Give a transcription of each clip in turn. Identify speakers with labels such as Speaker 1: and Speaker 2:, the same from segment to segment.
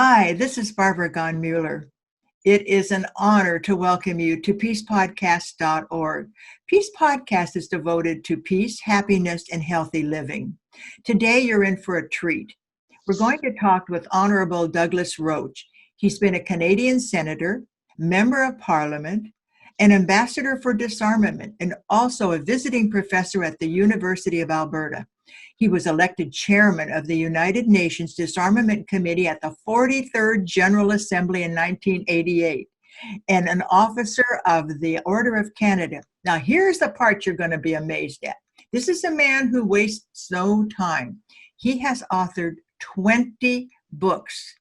Speaker 1: Hi, this is Barbara Gon-Mueller. It is an honor to welcome you to peacepodcast.org. Peace Podcast is devoted to peace, happiness, and healthy living. Today, you're in for a treat. We're going to talk with Honorable Douglas Roche. He's been a Canadian senator, member of parliament, an ambassador for disarmament, and also a visiting professor at the University of Alberta. He was elected chairman of the United Nations Disarmament Committee at the 43rd General Assembly in 1988 and an officer of the Order of Canada. Now, here's the part you're going to be amazed at. This is a man who wastes no time. He has authored 20 books,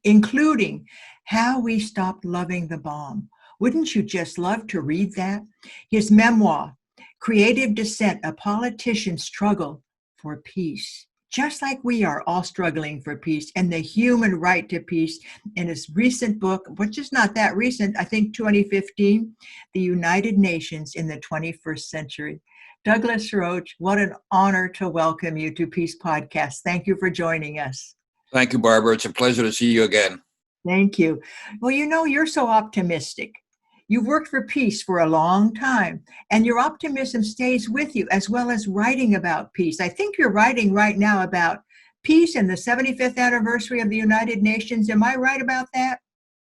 Speaker 1: including How We Stopped Loving the Bomb. Wouldn't you just love to read that? His memoir, Creative Dissent, A Politician's Struggle for Peace. Just like we are all struggling for peace and the human right to peace. In his recent book, which is not that recent, I think 2015, The United Nations in the 21st Century. Douglas Roche, what an honor to welcome you to Peace Podcast. Thank you for joining us.
Speaker 2: Thank you, Barbara. It's a pleasure to see you again.
Speaker 1: Thank you. Well, you know, you're so optimistic. You've worked for peace for a long time, and your optimism stays with you, as well as writing about peace. I think you're writing right now about peace and the 75th anniversary of the United Nations. Am I right about that?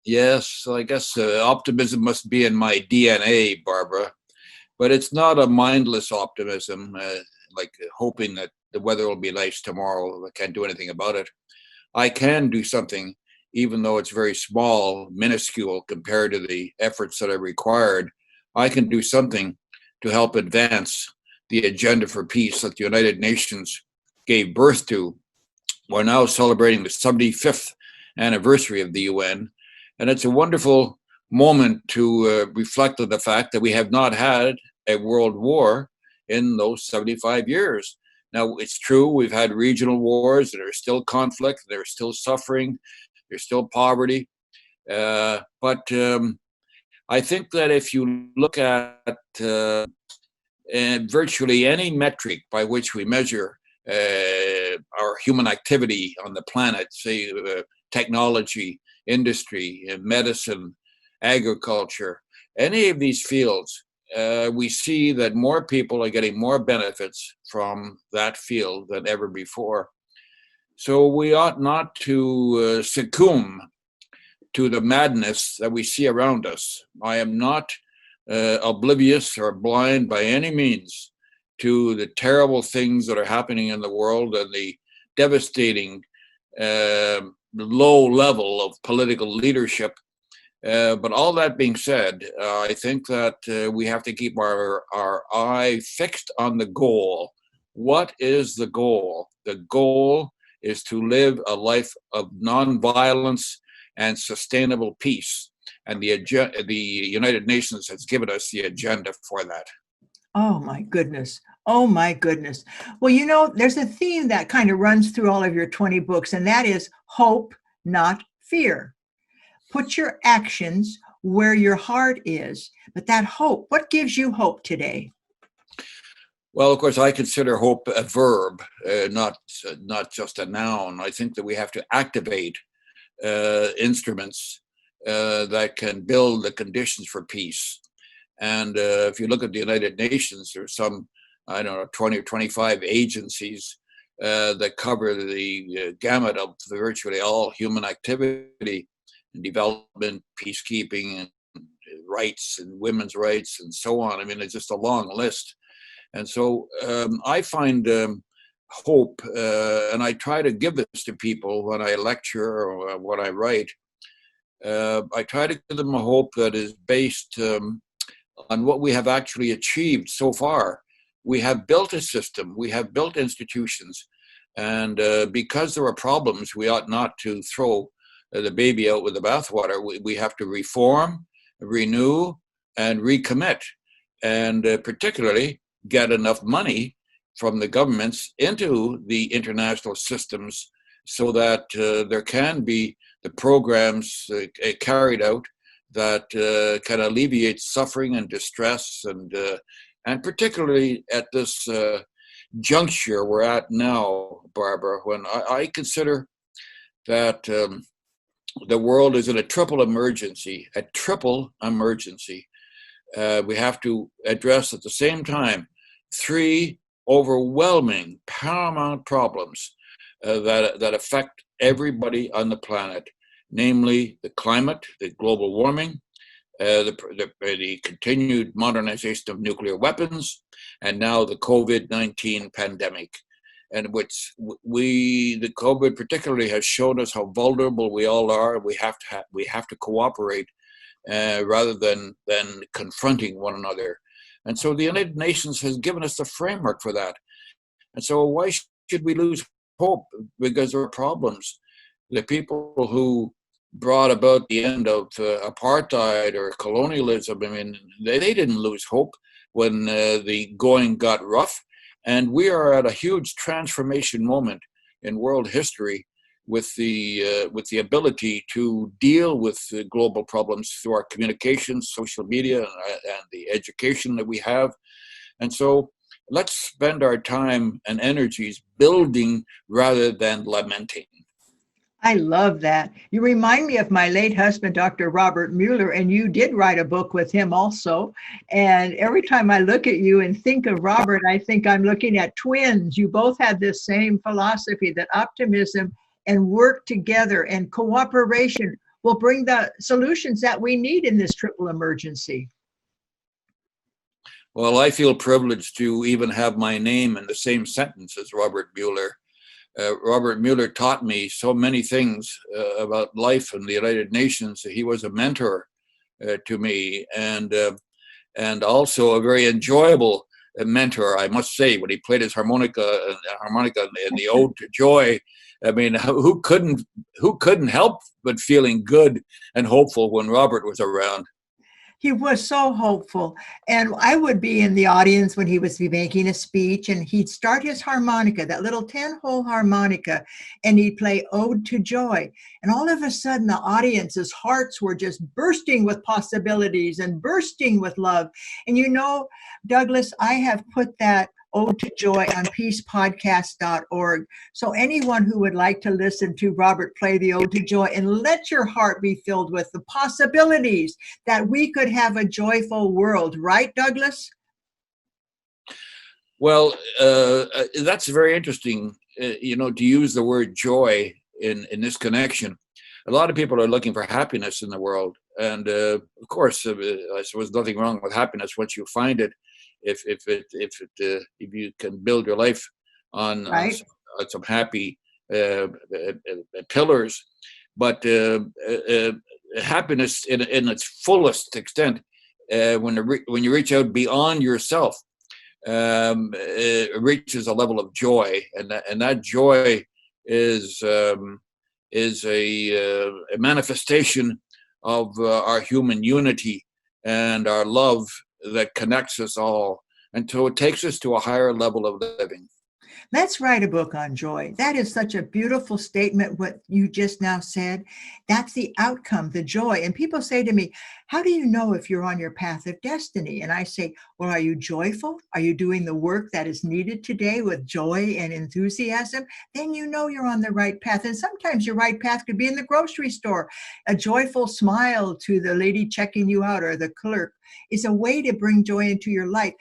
Speaker 2: Yes, I guess optimism must be in my DNA, Barbara, but it's not a mindless optimism, like hoping that the weather will be nice tomorrow. I can't do anything about it. I can do something, even though it's very small, minuscule compared to the efforts that are required. I can do something to help advance the agenda for peace that the United Nations gave birth to. We're now celebrating the 75th anniversary of the UN, and it's a wonderful moment to reflect on the fact that we have not had a world war in those 75 years. Now, it's true, we've had regional wars, and there's still conflict, there's still suffering, there's still poverty. But I think that if you look at virtually any metric by which we measure our human activity on the planet, say technology, industry, medicine, agriculture, any of these fields, we see that more people are getting more benefits from that field than ever before. So we ought not to succumb to the madness that we see around us. I am not oblivious or blind by any means to the terrible things that are happening in the world and the devastating low level of political leadership. But all that being said, I think that we have to keep our eye fixed on the goal. What is the goal? The goal is to live a life of nonviolence and sustainable peace. And the United Nations has given us the agenda for that.
Speaker 1: Oh, my goodness. Oh, my goodness. Well, you know, there's a theme that kind of runs through all of your 20 books, and that is hope, not fear. Put your actions where your heart is. But that hope, what gives you hope today?
Speaker 2: Well, of course, I consider hope a verb, not just a noun. I think that we have to activate instruments that can build the conditions for peace. And if you look at the United Nations, there's some, 20 or 25 agencies that cover the gamut of virtually all human activity, development, peacekeeping, and rights, and women's rights, and so on. I mean, it's just a long list. And so I find hope, and I try to give this to people when I lecture or when I write. I try to give them a hope that is based on what we have actually achieved so far. We have built a system, we have built institutions, and because there are problems, we ought not to throw the baby out with the bathwater. We have to reform, renew, and recommit, and particularly get enough money from the governments into the international systems so that there can be the programs carried out that can alleviate suffering and distress, and particularly at this juncture we're at now, Barbara, when I consider that the world is in a triple emergency, a triple emergency. We have to address at the same time three overwhelming, paramount problems that affect everybody on the planet, namely the climate, the global warming, the continued modernization of nuclear weapons, and now the COVID-19 pandemic, and which the COVID particularly has shown us how vulnerable we all are. We have to cooperate rather than confronting one another. And so the United Nations has given us the framework for that. And so why should we lose hope? Because there are problems. The people who brought about the end of apartheid or colonialism, I mean, they didn't lose hope when the going got rough. And we are at a huge transformation moment in world history with the ability to deal with the global problems through our communications, social media, and the education that we have. And so let's spend our time and energies building rather than lamenting.
Speaker 1: I love that. You remind me of my late husband, Dr. Robert Mueller, and you did write a book with him also. And every time I look at you and think of Robert, I think I'm looking at twins. You both had this same philosophy that optimism and work together and cooperation will bring the solutions that we need in this triple emergency.
Speaker 2: Well, I feel privileged to even have my name in the same sentence as Robert Mueller. Robert Mueller taught me so many things about life in the United Nations. He was a mentor to me, and also a very enjoyable mentor, I must say. When he played his harmonica in the Ode to Joy, I mean, who couldn't help but feeling good and hopeful when Robert was around?
Speaker 1: He was so hopeful. And I would be in the audience when he was making a speech, and he'd start his harmonica, that little 10-hole harmonica, and he'd play Ode to Joy. And all of a sudden, the audience's hearts were just bursting with possibilities and bursting with love. And you know, Douglas, I have put that Ode to Joy on peacepodcast.org. So anyone who would like to listen to Robert play the Ode to Joy, and let your heart be filled with the possibilities that we could have a joyful world, right, Douglas?
Speaker 2: Well, that's very interesting, to use the word joy in this connection. A lot of people are looking for happiness in the world. And of course, I suppose nothing wrong with happiness once you find it. If you can build your life on,
Speaker 1: right,
Speaker 2: on some happy pillars, but happiness in its fullest extent, when you reach out beyond yourself, it reaches a level of joy, and that joy is a manifestation of our human unity and our love that connects us all, and so it takes us to a higher level of living.
Speaker 1: Let's write a book on joy. That is such a beautiful statement, what you just now said. That's the outcome, the joy. And people say to me, how do you know if you're on your path of destiny? And I say, well, are you joyful? Are you doing the work that is needed today with joy and enthusiasm? Then you know you're on the right path. And sometimes your right path could be in the grocery store. A joyful smile to the lady checking you out or the clerk is a way to bring joy into your life.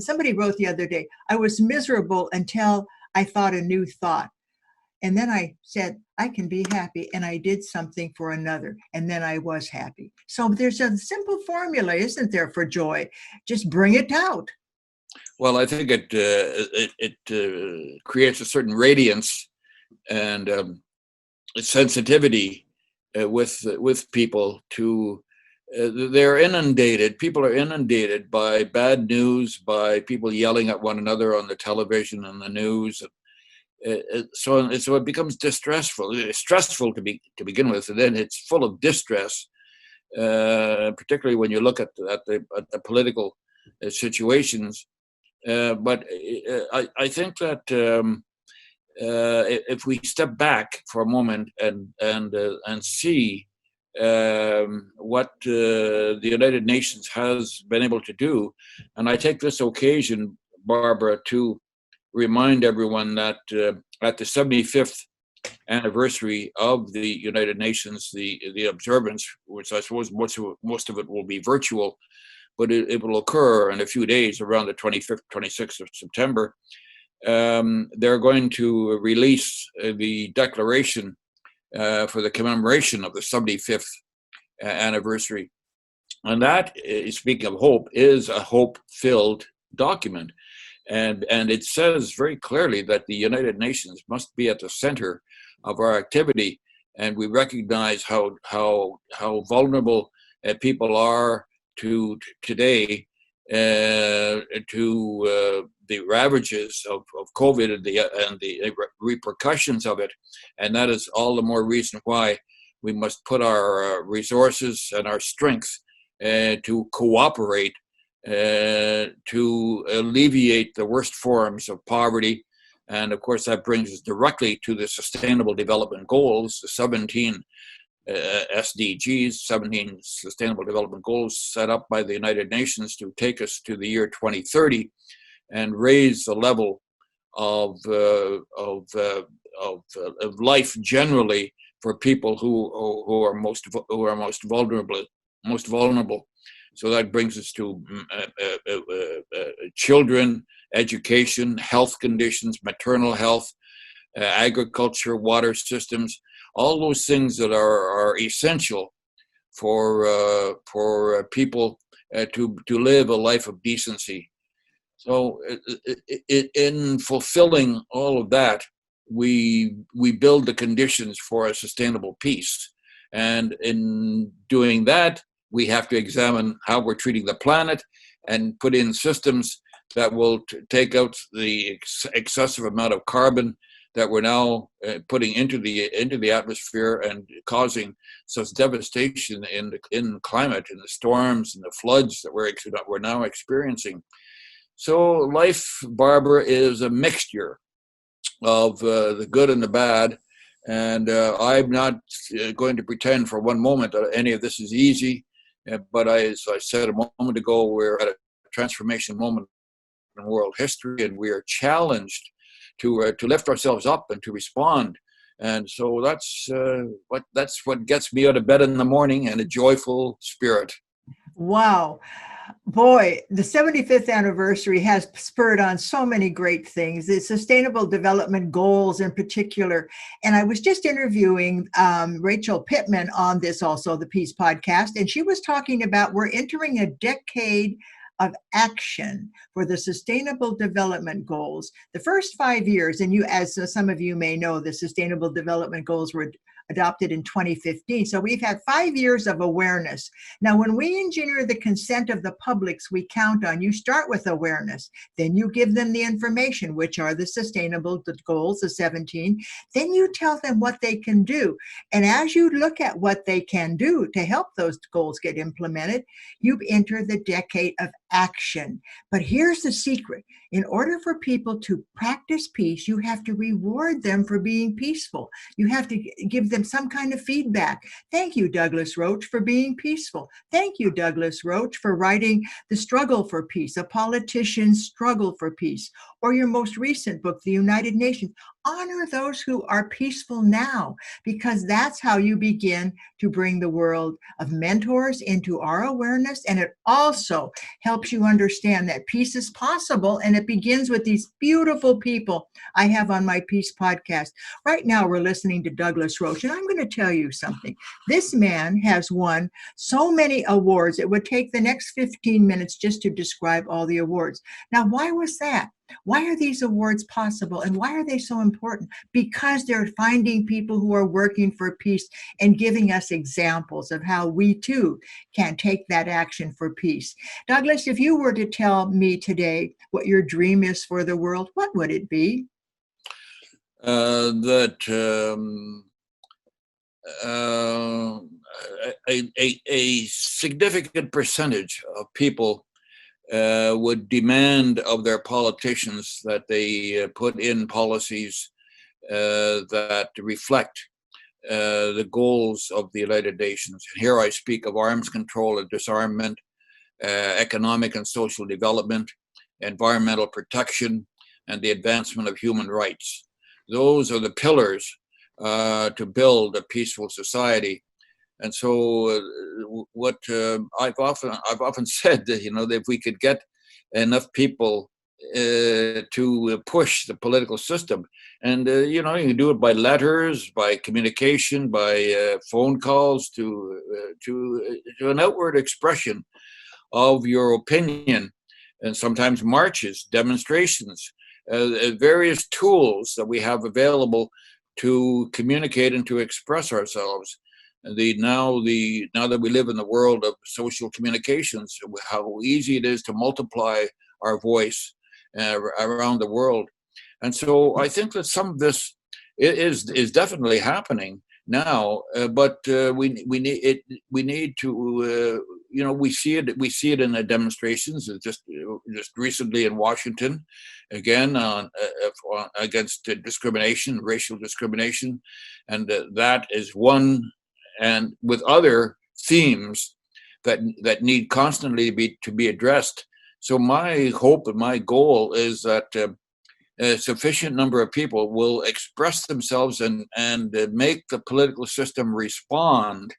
Speaker 1: Somebody wrote the other day, I was miserable until I thought a new thought. And then I said, I can be happy. And I did something for another. And then I was happy. So there's a simple formula, isn't there, for joy? Just bring it out.
Speaker 2: Well, I think it creates a certain radiance and sensitivity with people to. People are inundated by bad news, by people yelling at one another on the television and the news. So it becomes distressful. It's stressful to begin with, and then it's full of distress, particularly when you look at the political situations. But I think that if we step back for a moment and see what the United Nations has been able to do. And I take this occasion, Barbara, to remind everyone that at the 75th anniversary of the United Nations, the observance, which I suppose most of it will be virtual, but it will occur in a few days around the 25th, 26th of September. They're going to release the declaration for the commemoration of the 75th anniversary. And that, speaking of hope, is a hope-filled document. And it says very clearly that the United Nations must be at the center of our activity. And we recognize how vulnerable people are to today, to the ravages of COVID and the repercussions of it. And that is all the more reason why we must put our resources and our strength to cooperate to alleviate the worst forms of poverty. And of course, that brings us directly to the Sustainable Development Goals, the 17 SDGs, 17 Sustainable Development Goals set up by the United Nations to take us to the year 2030 and raise the level of life generally for people who are most vulnerable. So that brings us to children, education, health conditions, maternal health, agriculture, water systems, all those things that are essential for people to live a life of decency. So in fulfilling all of that, we build the conditions for a sustainable peace. And in doing that, we have to examine how we're treating the planet and put in systems that will take out the excessive amount of carbon that we're now putting into the atmosphere and causing such devastation in the climate, in the storms and the floods that we're now experiencing. So life, Barbara, is a mixture of the good and the bad. And I'm not going to pretend for one moment that any of this is easy. But as I said a moment ago, we're at a transformation moment in world history, and we are challenged to lift ourselves up and to respond. And so that's what gets me out of bed in the morning, and a joyful spirit.
Speaker 1: Wow. Boy, the 75th anniversary has spurred on so many great things, the Sustainable Development Goals in particular. And I was just interviewing Rachel Pittman on this also, the Peace Podcast, and she was talking about we're entering a decade of action for the Sustainable Development Goals. The first 5 years, and you, as some of you may know, the Sustainable Development Goals were adopted in 2015. So we've had 5 years of awareness. Now, when we engineer the consent of the publics we count on, you start with awareness. Then you give them the information, which are the sustainable goals, the 17. Then you tell them what they can do. And as you look at what they can do to help those goals get implemented, you enter the decade of action. But here's the secret. In order for people to practice peace, you have to reward them for being peaceful. You have to give them some kind of feedback. Thank you, Douglas Roche, for being peaceful. Thank you, Douglas Roche, for writing The Struggle for Peace, A Politician's Struggle for Peace, or your most recent book, The United Nations. Honor those who are peaceful now, because that's how you begin to bring the world of mentors into our awareness. And it also helps you understand that peace is possible. And it begins with these beautiful people I have on my Peace Podcast. Right now, we're listening to Douglas Roche. And I'm going to tell you something. This man has won so many awards. It would take the next 15 minutes just to describe all the awards. Now, why was that? Why are these awards possible, and why are they so important? Because they're finding people who are working for peace and giving us examples of how we too can take that action for peace. Douglas, if you were to tell me today what your dream is for the world, what would it be?
Speaker 2: That a significant percentage of people would demand of their politicians that they put in policies that reflect the goals of the United Nations. Here I speak of arms control and disarmament, economic and social development, environmental protection, and the advancement of human rights. Those are the pillars to build a peaceful society. And so, what I've often said that, that if we could get enough people to push the political system, and you can do it by letters, by communication, by phone calls, to an outward expression of your opinion, and sometimes marches, demonstrations, various tools that we have available to communicate and to express ourselves. Now that we live in the world of social communications, how easy it is to multiply our voice around the world. And so I think that some of this is definitely happening now, but we need it. We need to, we see it in the demonstrations. Just recently in Washington, again against discrimination, racial discrimination, and that is one, and with other themes that need constantly to be addressed. So my hope and my goal is that a sufficient number of people will express themselves and make the political system respond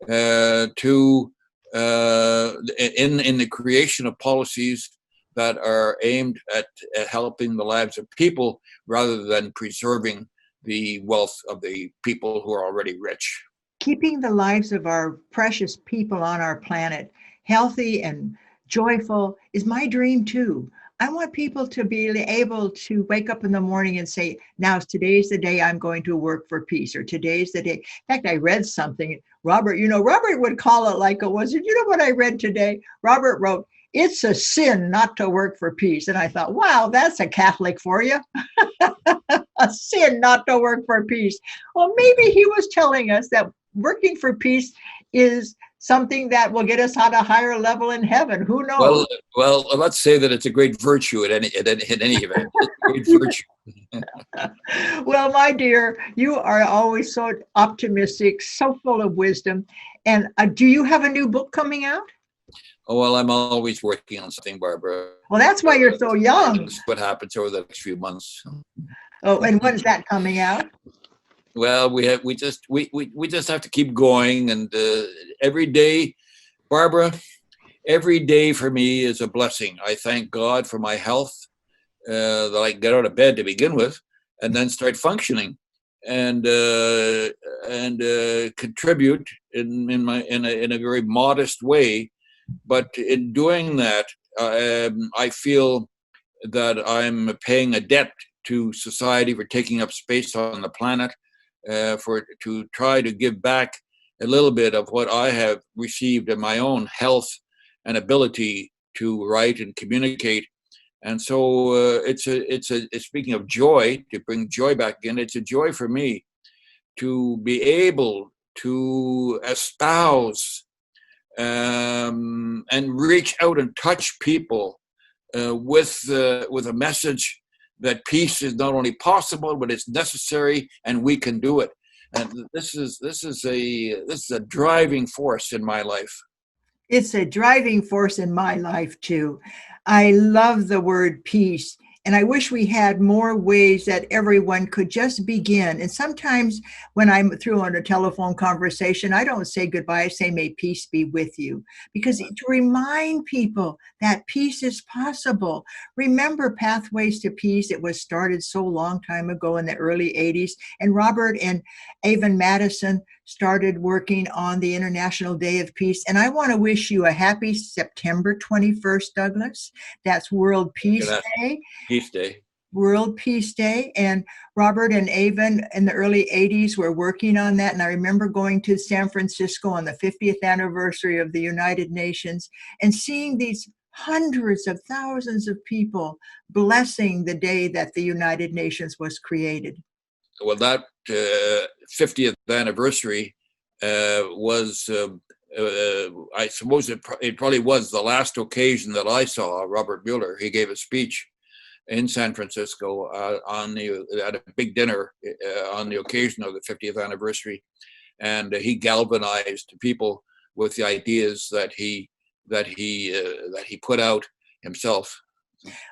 Speaker 2: to in the creation of policies that are aimed at helping the lives of people rather than preserving the wealth of the people who are already rich.
Speaker 1: Keeping the lives of our precious people on our planet healthy and joyful is my dream too. I want people to be able to wake up in the morning and say, now today's the day I'm going to work for peace, or today's the day. In fact, I read something, Robert would call it like it was. And you know what I read today? Robert wrote, "It's a sin not to work for peace." And I thought, wow, that's a Catholic for you. A sin not to work for peace. Well, maybe he was telling us that working for peace is something that will get us on a higher level in heaven. Who knows?
Speaker 2: Well, let's say that it's a great virtue in any event. It's a great virtue.
Speaker 1: Well, my dear, you are always so optimistic, so full of wisdom. And do you have a new book coming out?
Speaker 2: Oh, well, I'm always working on something, Barbara.
Speaker 1: Well, that's why you're so young.
Speaker 2: What happens over the next few months?
Speaker 1: Oh, and when's that coming out?
Speaker 2: Well, we just have to keep going, and every day, Barbara, every day for me is a blessing. I thank God for my health, that I get out of bed to begin with, and then start functioning, and contribute in a very modest way. But in doing that, I feel that I'm paying a debt to society for taking up space on the planet, to try to give back a little bit of what I have received in my own health and ability to write and communicate. And so it's speaking of joy, to bring joy back in, it's a joy for me to be able to espouse and reach out and touch people with a message that peace is not only possible, but it's necessary, and we can do it. And this is a driving force in my life.
Speaker 1: It's a driving force in my life too. I love the word peace. And I wish we had more ways that everyone could just begin. And sometimes when I'm through on a telephone conversation, I don't say goodbye. I say, may peace be with you. Because to remind people that peace is possible. Remember Pathways to Peace? It was started so long time ago in the early 80s. And Robert and Avon Madison started working on the International Day of Peace. And I want to wish you a happy September 21st, Douglas. That's World Peace Day.
Speaker 2: Peace Day.
Speaker 1: World Peace Day. And Robert and Avon in the early 80s were working on that. And I remember going to San Francisco on the 50th anniversary of the United Nations and seeing these hundreds of thousands of people blessing the day that the United Nations was created.
Speaker 2: Well, that 50th anniversary was, I suppose it probably was the last occasion that I saw Robert Mueller. He gave a speech in San Francisco at a big dinner on the occasion of the 50th anniversary, and he galvanized people with the ideas that he put out himself.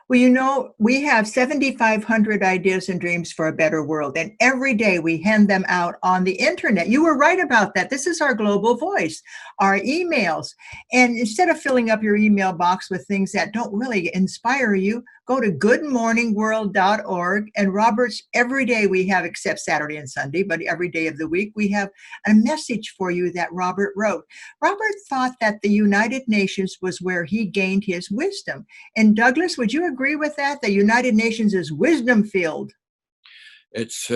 Speaker 1: Well, you know, we have 7,500 ideas and dreams for a better world, and every day we hand them out on the internet. You were right about that. This is our global voice, our emails. And instead of filling up your email box with things that don't really inspire you, go to goodmorningworld.org. And Robert's, every day we have, except Saturday and Sunday, but every day of the week, we have a message for you that Robert wrote. Robert thought that the United Nations was where he gained his wisdom. And Douglas, would you agree with that? The United Nations is wisdom filled.
Speaker 2: It's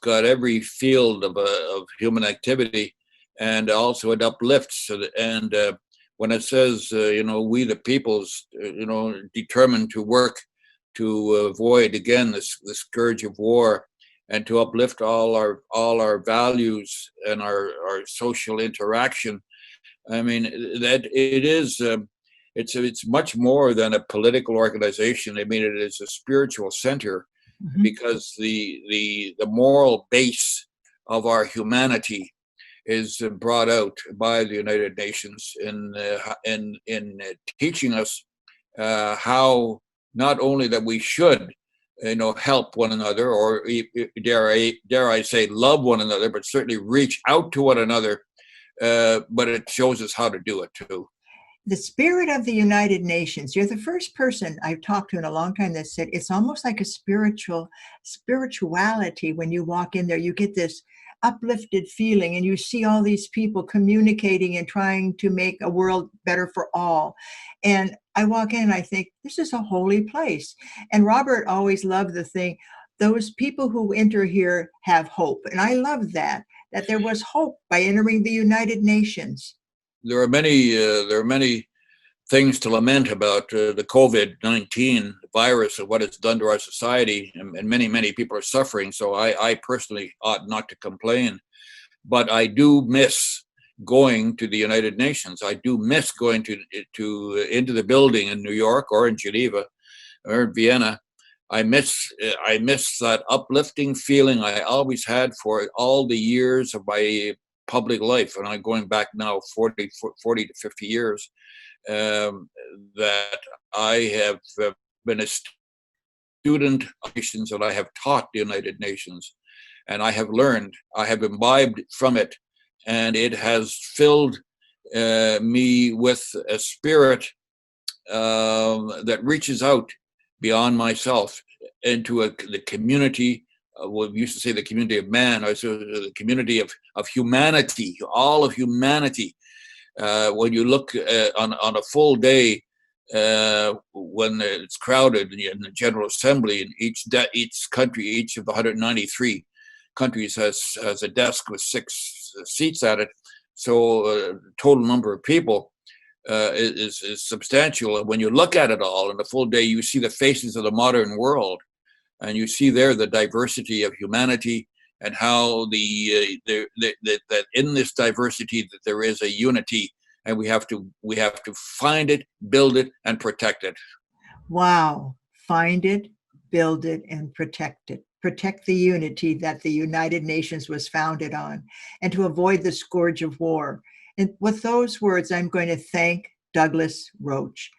Speaker 2: got every field of human activity, and also it uplifts. And when it says, we the peoples, determined to work to avoid again the scourge of war, and to uplift all our values and our social interaction. I mean, that it is. It's much more than a political organization. I mean, it is a spiritual center, because the moral base of our humanity is brought out by the United Nations in teaching us how not only that we should help one another, or dare I say love one another, but certainly reach out to one another. But it shows us how to do it too.
Speaker 1: The spirit of the United Nations. You're the first person I've talked to in a long time that said it's almost like a spirituality. When you walk in there, you get this uplifted feeling, and you see all these people communicating and trying to make a world better for all. And I walk in and I think, this is a holy place. And Robert always loved the thing, those people who enter here have hope. And I love that there was hope by entering the United Nations.
Speaker 2: There are many things to lament about the COVID-19 virus and what it's done to our society, and many people are suffering. So I personally ought not to complain, but I do miss going to the United Nations. I do miss going into the building in New York or in Geneva or in Vienna. I miss that uplifting feeling I always had for all the years of my public life, and I'm going back now 40 to 50 years, that I have been a student of nations, and I have taught the United Nations, and I have learned, I have imbibed from it, and it has filled me with a spirit that reaches out beyond myself into the community. We used to say the community of man, or so the community of humanity, all of humanity. When you look on a full day, when it's crowded in the General Assembly, and each country, each of the 193 countries has a desk with 6 seats at it. So total number of people is substantial. And when you look at it all in a full day, you see the faces of the modern world. And you see there the diversity of humanity, and how that in this diversity that there is a unity, and we have to find it, build it, and protect it.
Speaker 1: Wow! Find it, build it, and protect it. Protect the unity that the United Nations was founded on, and to avoid the scourge of war. And with those words, I'm going to thank Douglas Roche.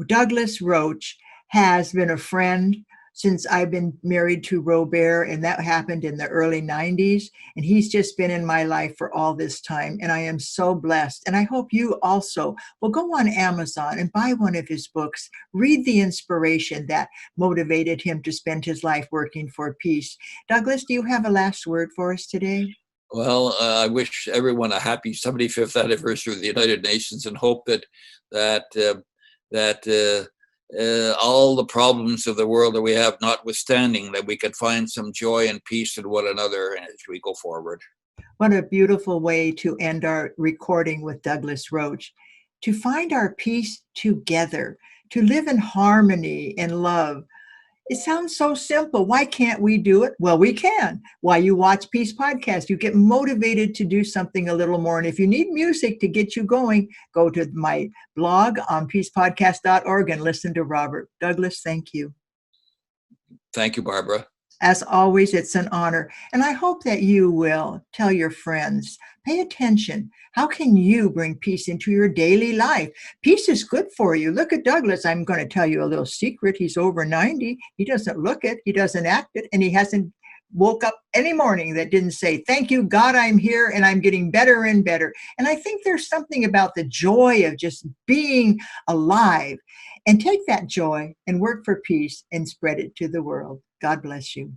Speaker 1: Douglas Roche has been a friend since I've been married to Robert, and that happened in the early 90s. And he's just been in my life for all this time. And I am so blessed. And I hope you also will go on Amazon and buy one of his books. Read the inspiration that motivated him to spend his life working for peace. Douglas, do you have a last word for us today?
Speaker 2: Well, I wish everyone a happy 75th anniversary of the United Nations, and hope that all the problems of the world that we have notwithstanding, that we can find some joy and peace in one another as we go forward.
Speaker 1: What a beautiful way to end our recording with Douglas Roche. To find our peace together, to live in harmony and love. It sounds so simple. Why can't we do it? Well, we can. While you watch Peace Podcast, you get motivated to do something a little more. And if you need music to get you going, go to my blog on peacepodcast.org and listen to Robert. Douglas, thank you.
Speaker 2: Thank you, Barbara.
Speaker 1: As always, it's an honor. And I hope that you will tell your friends, pay attention. How can you bring peace into your daily life? Peace is good for you. Look at Douglas. I'm going to tell you a little secret. He's over 90. He doesn't look it. He doesn't act it. And he hasn't woke up any morning that didn't say, thank you, God, I'm here and I'm getting better and better. And I think there's something about the joy of just being alive. And take that joy and work for peace and spread it to the world. God bless you.